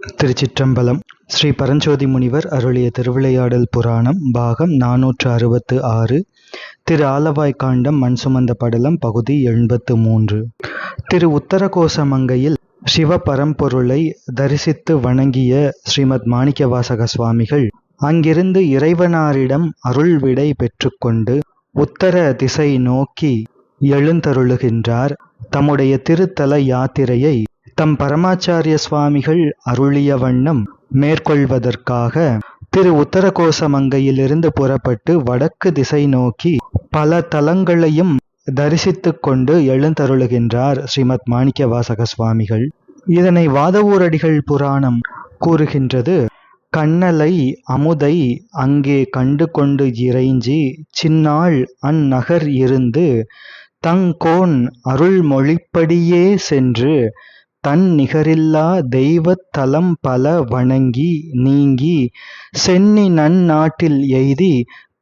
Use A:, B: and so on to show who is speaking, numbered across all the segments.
A: திருச்சிற்றம்பலம். ஸ்ரீ பரஞ்சோதி முனிவர் அருளிய திருவிளையாடல் புராணம் பாகம் 466. திரு ஆலவாய் காண்டம் மண் சுமந்த படலம் பகுதி 83. திரு உத்தரகோசமங்கையில் சிவ பரம்பொருளை தரிசித்து வணங்கிய ஸ்ரீமத் மாணிக்கவாசக சுவாமிகள் அங்கிருந்து இறைவனாரிடம் அருள் விடை பெற்றுக்கொண்டு உத்தர திசை நோக்கி எழுந்தருளுகின்றார். தம்முடைய திருத்தல யாத்திரையை தம் பரமாச்சாரிய சுவாமிகள் அருளிய வண்ணம் மேற்கொள்வதற்காக திரு உத்தரகோசமங்கையிலிருந்து புறப்பட்டு வடக்கு திசை நோக்கி பல தலங்களையும் தரிசித்து கொண்டு எழுந்தருளுகின்றார் ஸ்ரீமத் மாணிக்கவாசக சுவாமிகள். இதனை வாதவூரடிகள் புராணம் கூறுகின்றது. கண்ணலை அமுதை அங்கே கண்டு கொண்டு இறைஞ்சி சின்னாள் அந்நகர் இருந்து தங்கோன் அருள்மொழிப்படியே சென்று தன் நிகரில்லா தெய்வத் தலம் பல வணங்கி நீங்கி சென்னி நன்னாட்டில் எய்தி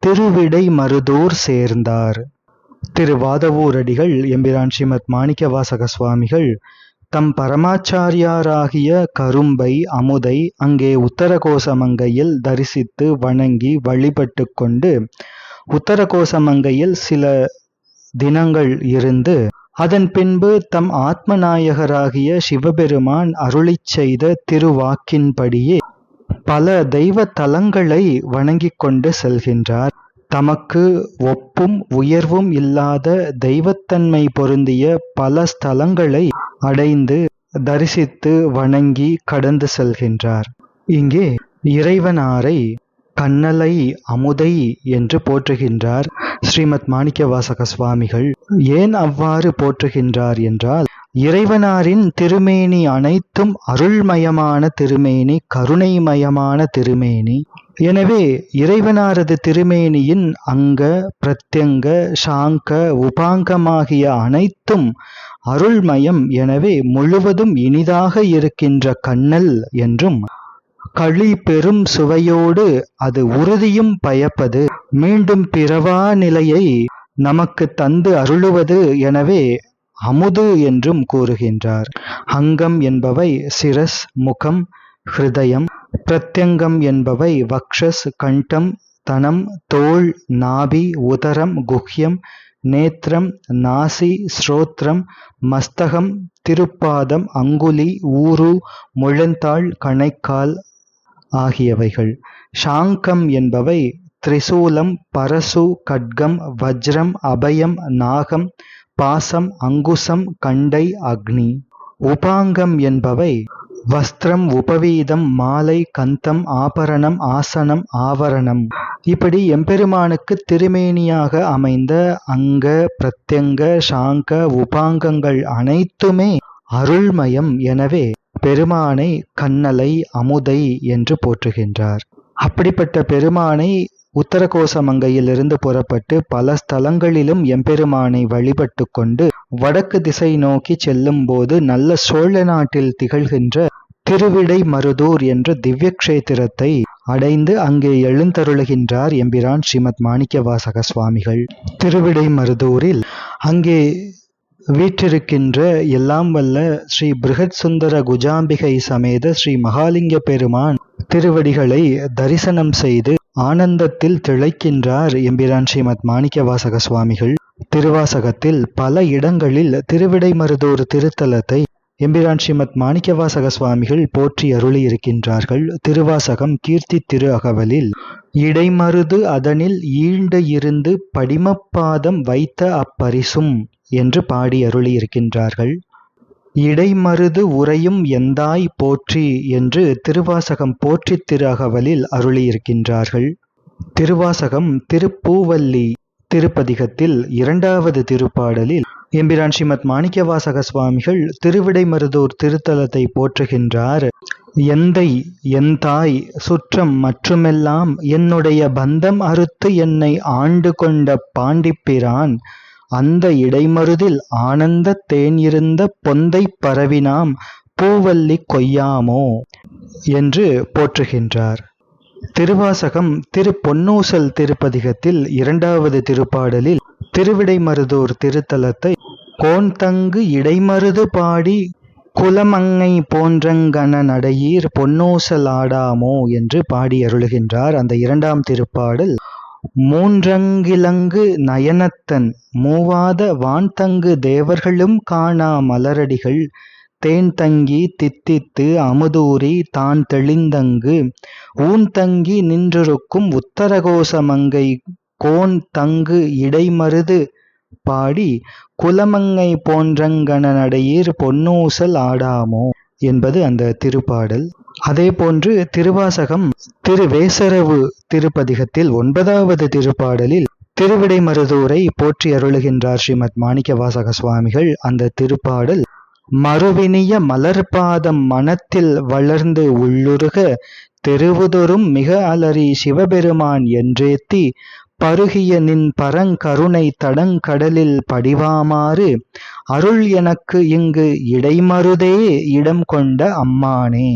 A: திருவிடை மருதூர் சேர்ந்தார். திருவாதவூரடிகள் எம்பிரான் ஸ்ரீமத் மாணிக்கவாசக சுவாமிகள் தம் பரமாச்சாரியாராகிய கரும்பை அமுதை அங்கே உத்தரகோசமங்கையில் தரிசித்து வணங்கி வழிபட்டு கொண்டு உத்தரகோசமங்கையில் சில தினங்கள் இருந்து அதன் பின்பு தம் ஆத்மநாயகராகிய சிவபெருமான் அருளிச் செய்த திருவாக்கின்படியே பல தெய்வ தலங்களை வணங்கிக் கொண்டு செல்கின்றார். தமக்கு ஒப்பும் உயர்வும் இல்லாத தெய்வத்தன்மை பொருந்திய பல ஸ்தலங்களை அடைந்து தரிசித்து வணங்கி கடந்து செல்கின்றார். இங்கே இறைவனாரை கண்ணலை அமுதை என்று போற்றுகின்றார் ஸ்ரீமத் மாணிக்கவாசக சுவாமிகள். ஏன் அவ்வாறு போற்றுகின்றார் என்றால், இறைவனாரின் திருமேனி அனைத்தும் அருள்மயமான திருமேனி, கருணைமயமான திருமேனி. எனவே இறைவனாரது திருமேனியின் அங்க பிரத்யங்க சாங்க உபாங்கமாகிய அனைத்தும் அருள்மயம். எனவே முழுவதும் இனிதாக இருக்கின்ற கண்ணல் என்றும், களி பெரும் சுவையோடு அது உறுதியும் பயப்பது, மீண்டும் பிறவா நிலையை நமக்கு தந்து அருளுவது, எனவே அமுது என்றும் கூறுகின்றார். அங்கம் என்பவை சிரஸ், முகம், ஹிருதயம். பிரத்யங்கம் என்பவை வக்ஷஸ், கண்டம், தனம், தோள், நாபி, உதரம், குஹ்யம், நேத்திரம், நாசி, ஸ்ரோத்ரம், மஸ்தகம், திருப்பாதம், அங்குலி, ஊரு, முழந்தாள், கணைக்கால் ஆகியவைகள். சாங்கம் என்பவை திரிசூலம், பரசு, கட்கம், வஜ்ரம், அபயம், நாகம், பாசம், அங்குசம், கண்டை, அக்னி. உபாங்கம் என்பவை வஸ்திரம், உபவீதம், மாலை, கந்தம், ஆபரணம், ஆசனம், ஆவரணம். இப்படி எம்பெருமானுக்கு திருமேனியாக அமைந்த அங்க பிரத்யங்க சாங்க உபாங்கங்கள் அனைத்துமே அருள்மயம். எனவே பெருமானை கண்ணலை அமுதை என்று போற்றுகின்றார். அப்படிப்பட்ட பெருமானை உத்தரகோசமங்கையிலிருந்து புறப்பட்டு பல ஸ்தலங்களிலும் எம்பெருமானை வழிபட்டு கொண்டு வடக்கு திசை நோக்கி செல்லும் போது நல்ல சோழ நாட்டில் திகழ்கின்ற திருவிடை மருதூர் என்ற திவ்ய கஷேத்திரத்தை அடைந்து அங்கே எழுந்தருளுகின்றார் எம்பிரான் ஸ்ரீமத் மாணிக்கவாசக சுவாமிகள். திருவிடை மருதூரில் அங்கே வீற்றிருக்கின்ற எல்லாம் வல்ல ஸ்ரீ பிருகத் சுந்தர குஜாம்பிகை சமேத ஸ்ரீ மகாலிங்க பெருமான் திருவடிகளை தரிசனம் செய்து ஆனந்தத்தில் திளைக்கின்றார் எம்பிரான் ஸ்ரீமத் மாணிக்கவாசக சுவாமிகள். திருவாசகத்தில் பல இடங்களில் திருவிடைமருதூர் திருத்தலத்தை எம்பிரான் ஸ்ரீமத் மாணிக்கவாசக சுவாமிகள் போற்றி அருளி இருக்கின்றார்கள். திருவாசகம் கீர்த்தி திரு அகவலில் இடைமருது அதனில் ஈண்டு இருந்து படிமப்பாதம் வைத்த அப்பரிசும் என்று பாடி அருளி இருக்கின்றார்கள். இடைமருது உரையும் எந்தாய் போற்றி என்று திருவாசகம் போற்றி திரு அகவலில் அருளி இருக்கின்றார்கள். திருவாசகம் திருப்பூவல்லி திருப்பதிகத்தில் 2வது திருப்பாடலில் எம்பிரான் ஸ்ரீமத் மாணிக்கவாசக சுவாமிகள் திருவிடைமருதூர் திருத்தலத்தை போற்றுகின்றார். எந்தை எந்தாய் சுற்றம் மற்றுமெல்லாம் என்னுடைய பந்தம் அறுத்து என்னை ஆண்டு கொண்ட பாண்டிப்பிரான் அந்த இடைமருதில் ஆனந்த தேன் இருந்த பொந்தை பரவினாம் பூவல்லி கொய்யாமோ என்று போற்றுகின்றார். திருவாசகம் திரு பொன்னூசல் திருப்பதிகத்தில் 2வது திருப்பாடலில் திருவிடைமருதூர் திருத்தலத்தை கோன்தங்கு இடைமருது பாடி குலமங்கை போன்றங்கன நடையீர் பொன்னூசல் ஆடாமோ என்று பாடி அருளுகின்றார். அந்த இரண்டாம் திருப்பாடல் மூன்றங்கிலங்கு நயனத்தன் மூவாத வான்தங்கு தேவர்களும் காணா மலரடிகள் தேன்தங்கி தித்தித்து அமுதூரி தான் தெளிந்தங்கு ஊன்தங்கி நின்றிருக்கும் உத்தரகோச மங்கை கோன் தங்கு இடைமருது பாடி குலமங்கை போன்றங்கன நடையீர் பொன்னூசல் ஆடாமோ என்பது அந்த திருப்பாடல். அதே போன்று திருவாசகம் திருவேசரவு திருப்பதிகத்தில் 9வது திருப்பாடலில் திருவிடைமருதூரை போற்றி அருளுகின்றார் ஸ்ரீமத் மாணிக்கவாசக சுவாமிகள். அந்த திருப்பாடல் மறுவினிய மலர்பாதம் மனத்தில் வளர்ந்து உள்ளுருக தெருவுதொறும் மிக அலறி சிவபெருமான் என்றேத்தி பருகிய நின் பரங்கருணை தடங்கடலில் படிவாமாறு அருள் எனக்கு இங்கு இடைமருதே இடம் கொண்ட அம்மானே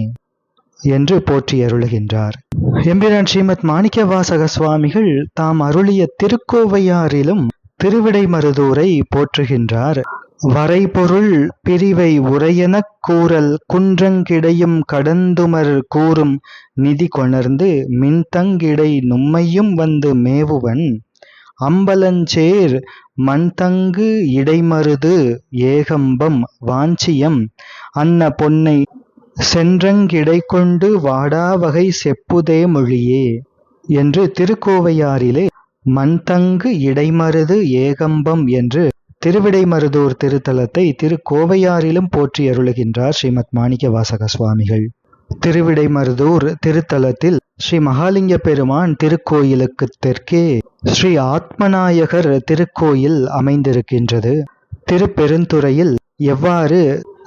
A: என்று போற்றி அருளுகின்றார். எம்பிரான் ஸ்ரீமத் மாணிக்கவாசக சுவாமிகள் தாம் அருளிய திருக்கோவையாரிலும் திருவிடைமருதூரை போற்றுகின்றார். வரைபொருள் பிரிவை உரையெனக் கூறல் குன்றங்கிடையும் கடந்துமர் கூறும் நிதி கொணர்ந்து மின்தங்கிடை நும்மையும் வந்து மேவுவன் அம்பலஞ்சேர் மண்தங்கு இடைமருது ஏகம்பம் வாஞ்சியம் அன்ன பொன்னை சென்றங்கிடை கொண்டு வாடாவகை செப்புதே மொழியே என்று திருக்கோவையாரிலே மண்தங்கு இடைமருது ஏகம்பம் என்று திருவிடைமருதூர் திருத்தலத்தை திருக்கோவையாரிலும் போற்றி அருளுகின்றார் ஸ்ரீமத் மாணிக்கவாசக சுவாமிகள். திருவிடைமருதூர் திருத்தலத்தில் ஸ்ரீ மகாலிங்க பெருமான் திருக்கோயிலுக்கு தெற்கே ஸ்ரீ ஆத்மநாயகர் திருக்கோயில் அமைந்திருக்கின்றது. திருப்பெருந்துறையில் எவ்வாறு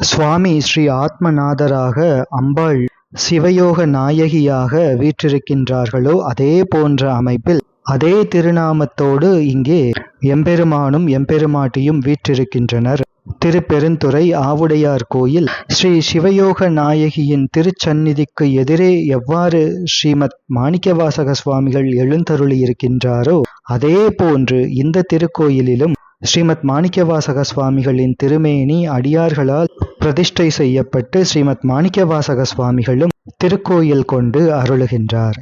A: சுவாமி ஸ்ரீ ஆத்மநாதராக அம்பாள் சிவயோக நாயகியாக வீற்றிருக்கின்றார்களோ அதே போன்ற அமைப்பில் அதே திருநாமத்தோடு இங்கே எம்பெருமானும் எம்பெருமாட்டியும் வீற்றிருக்கின்றனர். திருப்பெருந்துறை ஆவுடையார் கோயில் ஸ்ரீ சிவயோக நாயகியின் திருச்சந்நிதிக்கு எதிரே எவ்வாறு ஸ்ரீமத் மாணிக்கவாசக சுவாமிகள் எழுந்தருளி இருக்கின்றாரோ அதே போன்று இந்த திருக்கோயிலிலும் ஸ்ரீமத் மாணிக்கவாசக சுவாமிகளின் திருமேனி அடியார்களால் பிரதிஷ்டை செய்யப்பட்டு ஸ்ரீமத் மாணிக்கவாசக சுவாமிகளும் திருக்கோயில் கொண்டு அருளுகின்றார்.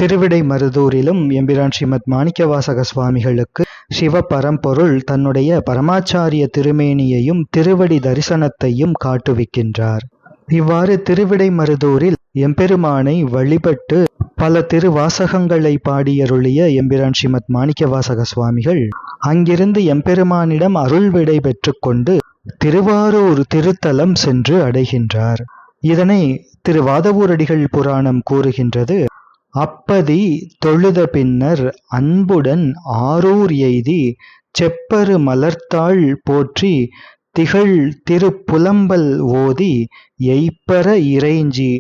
A: திருவிடைமருதூரிலும் எம்பிரான் ஸ்ரீமத் மாணிக்கவாசக சுவாமிகளுக்கு சிவ பரம்பொருள் தன்னுடைய பரமாச்சாரிய திருமேனியையும் திருவடி தரிசனத்தையும் காட்டுவிக்கின்றார். இவ்வாறு திருவிடைமருதூரில் எம்பெருமானை வழிபட்டு பல திருவாசகங்களை பாடியருளிய எம்பிரான் ஸ்ரீமத் மாணிக்கவாசக சுவாமிகள் அங்கிருந்து எம்பெருமானிடம் அருள் விடை பெற்றுக்கொண்டு திருவாரூர் திருத்தலம் சென்று அடைகின்றார். இதனை திருவாதவூரடிகள் புராணம் கூறுகின்றது. அப்பதி தொழுத பின்னர் அன்புடன் ஆரூர் எய்தி செப்பரு மலர்த்தாள் போற்றி திகழ் திருப்புலம்பல் ஓதி எய்ப்பர இறைஞ்சி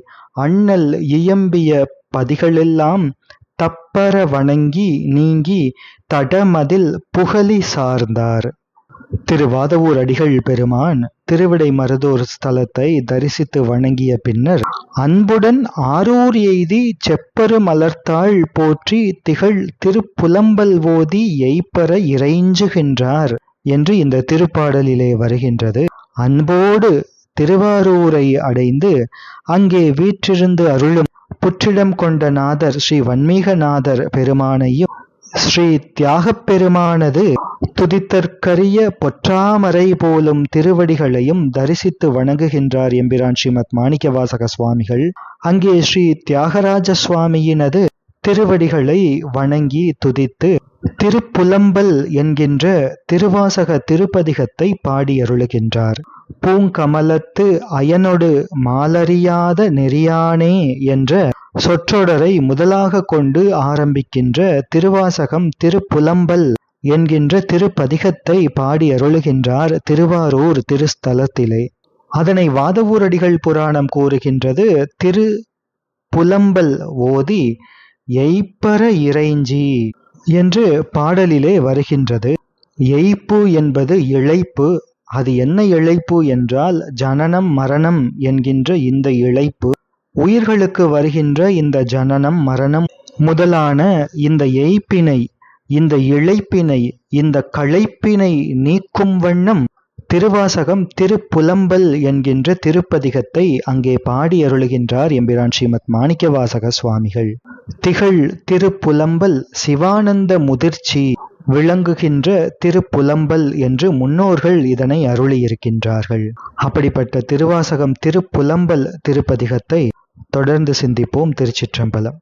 A: அண்ணல் இயம்பிய பதிகளெல்லாம் தப்பர வணங்கி நீங்கி தடமதில் புகழி சார்ந்தார். திருவாதவூர் அடிகள் பெருமான் திருவிடைமருதூர் ஸ்தலத்தை தரிசித்து வணங்கிய பின்னர் அன்புடன் ஆரூர் எய்தி செப்பரு மலர்த்தாள் போற்றி திகழ் திருப்புலம்பல் ஓதி எய்ப்பர இறைஞ்சுகின்றார் என்று இந்த திருப்பாடலிலே வருகின்றது. அன்போடு திருவாரூரை அடைந்து அங்கே வீற்றிருந்து அருளும் புற்றிடம் கொண்ட நாதர் ஸ்ரீ வன்மீகநாதர் பெருமானையும் ஸ்ரீ தியாகப் பெருமானது துதித்தற்கரிய பொற்றாமரை போலும் திருவடிகளையும் தரிசித்து வணங்குகின்றார் எம்பிரான் ஸ்ரீமத் மாணிக்கவாசக சுவாமிகள். அங்கே ஸ்ரீ தியாகராஜ சுவாமியினது திருவடிகளை வணங்கி துதித்து திருப்புலம்பல் என்கின்ற திருவாசக திருப்பதிகத்தை பாடி அருளுகின்றார். பூங்கமலத்து அயனொடு மாலறியாத நெறியானே என்ற சொற்றொடரை முதலாக கொண்டு ஆரம்பிக்கின்ற திருவாசகம் திருப்புலம்பல் என்கின்ற திருப்பதிகத்தை பாடி அருளுகின்றார் திருவாரூர் திருஸ்தலத்திலே. அதனை வாதவூரடிகள் புராணம் கூறுகின்றது. திரு புலம்பல் ஓதி எய்ப்பர இறைஞ்சி என்று பாடலிலே வருகின்றது. எய்ப்பு என்பது இழைப்பு. அது என்ன இழைப்பு என்றால் ஜனனம் மரணம் என்கின்ற இந்த இழைப்பு, உயிர்களுக்கு வருகின்ற இந்த ஜனனம் மரணம் முதலான இந்த எய்ப்பினை, இந்த இழைப்பினை, இந்த களைப்பினை நீக்கும் வண்ணம் திருவாசகம் திருப்புலம்பல் என்கின்ற திருப்பதிகத்தை அங்கே பாடி அருளுகின்றார் எம்பிரான் ஸ்ரீமத் மாணிக்கவாசக சுவாமிகள். திகழ் திருப்புலம்பல் சிவானந்த முதிர்ச்சி விளங்குகின்ற திருப்புலம்பல் என்று முன்னோர்கள் இதனை அருளியிருக்கின்றார்கள். அப்படிப்பட்ட திருவாசகம் திருப்புலம்பல் திருப்பதிகத்தை தொடர்ந்து சிந்திப்போம். திருச்சிற்றம்பலம்.